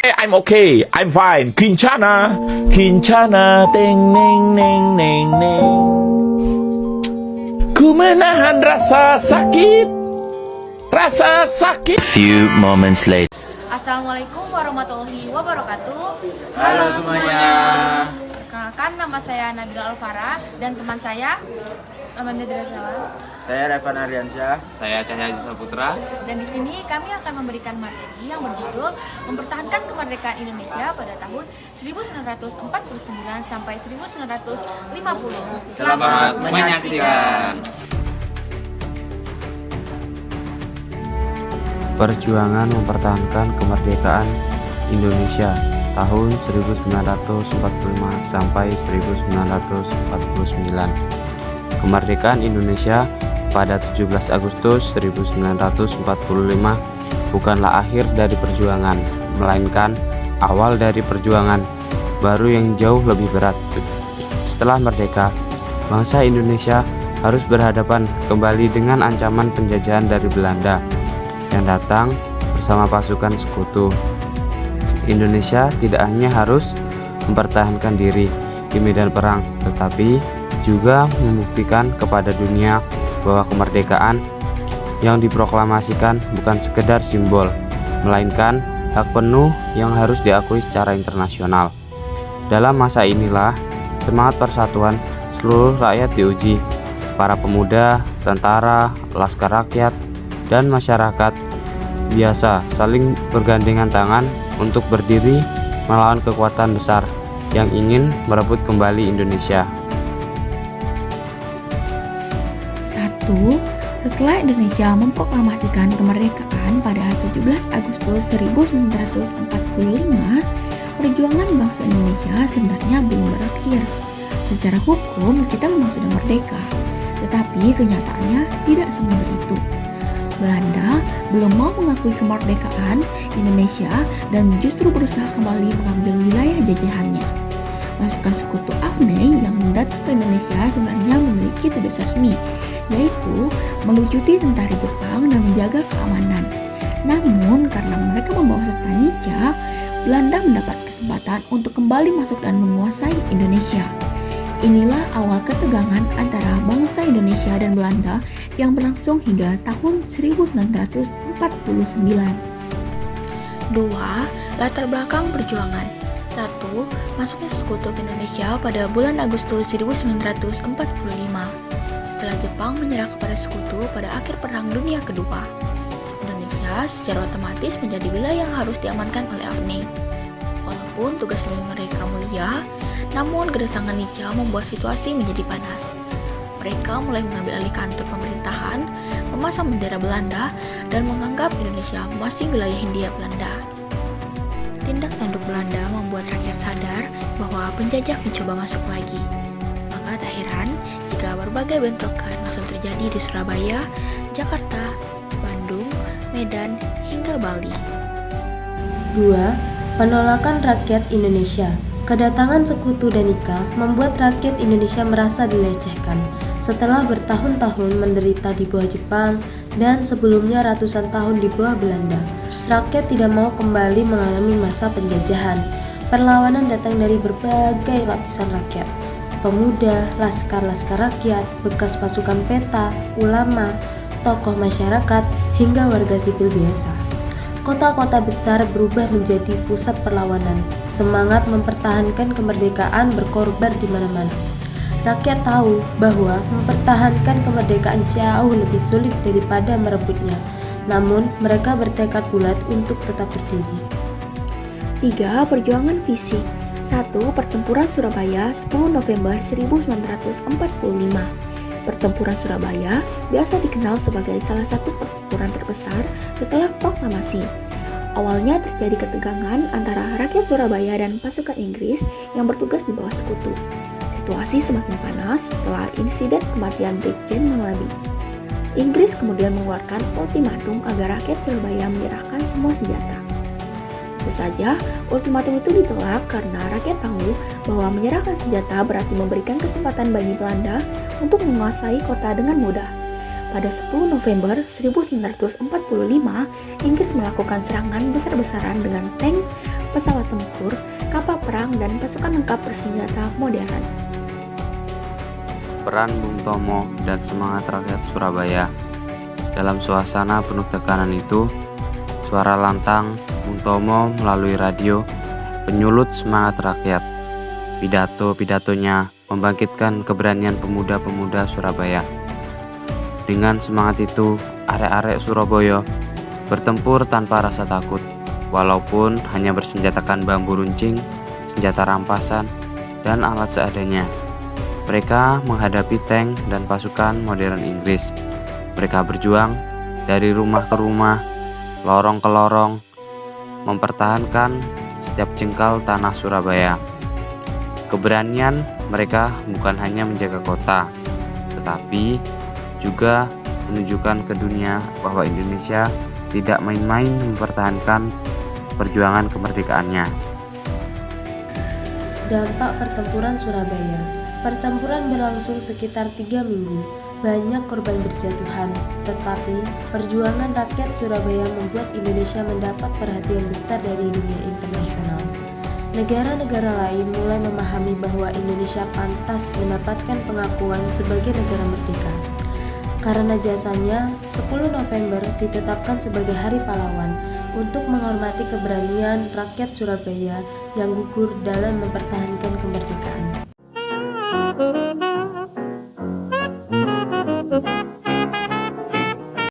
I'm okay, I'm fine. Kincana, kincana, teng neng neng neng neng. Ku menahan rasa sakit, rasa sakit. Few moments later. Assalamualaikum warahmatullahi wabarakatuh. Halo semuanya. Perkenalkan, nama saya Nabila Alfara dan teman saya Amanda Drazawa. Saya Revan Aryansyah. Saya Cahya Saputra. Dan di sini kami akan memberikan materi yang berjudul Mempertahankan Kemerdekaan Indonesia pada tahun 1949 sampai 1950. Selamat menyaksikan. Perjuangan mempertahankan kemerdekaan Indonesia tahun 1945 sampai 1949. Kemerdekaan Indonesia pada 17 Agustus 1945 bukanlah akhir dari perjuangan, melainkan awal dari perjuangan baru yang jauh lebih berat. Setelah merdeka, bangsa Indonesia harus berhadapan kembali dengan ancaman penjajahan dari Belanda yang datang bersama pasukan sekutu. Indonesia tidak hanya harus mempertahankan diri di medan perang, tetapi juga membuktikan kepada dunia bahwa kemerdekaan yang diproklamasikan bukan sekedar simbol, melainkan hak penuh yang harus diakui secara internasional. Dalam masa inilah semangat persatuan seluruh rakyat diuji. Para pemuda, tentara, laskar rakyat, dan masyarakat biasa saling bergandengan tangan untuk berdiri melawan kekuatan besar yang ingin merebut kembali Indonesia. 1. Setelah Indonesia memproklamasikan kemerdekaan pada 17 Agustus 1945, perjuangan bangsa Indonesia sebenarnya belum berakhir. Secara hukum kita memang sudah merdeka, tetapi kenyataannya tidak semudah itu. Belanda belum mau mengakui kemerdekaan Indonesia dan justru berusaha kembali mengambil wilayah jajahannya. Pasukan sekutu AFNI yang datang ke Indonesia sebenarnya memiliki tugas resmi, yaitu melucuti tentara Jepang dan menjaga keamanan. Namun karena mereka membawa senjata, Belanda mendapat kesempatan untuk kembali masuk dan menguasai Indonesia. Inilah awal ketegangan antara bangsa Indonesia dan Belanda yang berlangsung hingga tahun 1949. 2. Latar belakang perjuangan. 1. Masuknya sekutu ke Indonesia pada bulan Agustus 1945 setelah Jepang menyerah kepada sekutu pada akhir Perang Dunia Kedua. Indonesia secara otomatis menjadi wilayah yang harus diamankan oleh AFNI. Walaupun tugas mereka mulia, namun kedatangan Nica membuat situasi menjadi panas. Mereka mulai mengambil alih kantor pemerintahan, memasang bendera Belanda, dan menganggap Indonesia masih wilayah Hindia Belanda. Tindak tanduk Belanda membuat rakyat sadar bahwa penjajah mencoba masuk lagi. Maka tak heran jika berbagai bentrokan langsung terjadi di Surabaya, Jakarta, Bandung, Medan, hingga Bali. 2. Penolakan rakyat Indonesia. Kedatangan sekutu dan Nica membuat rakyat Indonesia merasa dilecehkan. Setelah bertahun-tahun menderita di bawah Jepang dan sebelumnya ratusan tahun di bawah Belanda, rakyat tidak mau kembali mengalami masa penjajahan. Perlawanan datang dari berbagai lapisan rakyat. Pemuda, laskar-laskar rakyat, bekas pasukan peta, ulama, tokoh masyarakat, hingga warga sipil biasa. Kota-kota besar berubah menjadi pusat perlawanan. Semangat mempertahankan kemerdekaan berkorban di mana-mana. Rakyat tahu bahwa mempertahankan kemerdekaan jauh lebih sulit daripada merebutnya. Namun, mereka bertekad bulat untuk tetap berdiri. 3. Perjuangan fisik. 1. Pertempuran Surabaya 10 November 1945. Pertempuran Surabaya biasa dikenal sebagai salah satu pertempuran terbesar setelah proklamasi. Awalnya terjadi ketegangan antara rakyat Surabaya dan pasukan Inggris yang bertugas di bawah sekutu. Situasi semakin panas setelah insiden kematian Brigjen Malabi. Inggris kemudian mengeluarkan ultimatum agar rakyat Surabaya menyerahkan semua senjata. Tentu saja, ultimatum itu ditolak karena rakyat tahu bahwa menyerahkan senjata berarti memberikan kesempatan bagi Belanda untuk menguasai kota dengan mudah. pada 10 November 1945, Inggris melakukan serangan besar-besaran dengan tank, pesawat tempur, kapal perang, dan pasukan lengkap bersenjata modern. Peran Bung Tomo dan semangat rakyat Surabaya. Dalam suasana penuh tekanan itu, suara lantang Bung Tomo melalui radio penyulut semangat rakyat. Pidato-pidatonya membangkitkan keberanian pemuda-pemuda Surabaya. Dengan semangat itu, arek-arek Surabaya bertempur tanpa rasa takut, walaupun hanya bersenjatakan bambu runcing, senjata rampasan, dan alat seadanya. Mereka menghadapi tank dan pasukan modern Inggris. Mereka berjuang dari rumah ke rumah, lorong ke lorong, mempertahankan setiap jengkal tanah Surabaya. Keberanian mereka bukan hanya menjaga kota, tetapi juga menunjukkan ke dunia bahwa Indonesia tidak main-main mempertahankan perjuangan kemerdekaannya. Dampak pertempuran Surabaya. Pertempuran berlangsung sekitar 3 minggu. Banyak korban berjatuhan, tetapi perjuangan rakyat Surabaya membuat Indonesia mendapat perhatian besar dari dunia internasional. Negara-negara lain mulai memahami bahwa Indonesia pantas mendapatkan pengakuan sebagai negara merdeka. Karena jasanya, 10 November ditetapkan sebagai Hari Pahlawan untuk menghormati keberanian rakyat Surabaya yang gugur dalam mempertahankan kemerdekaan.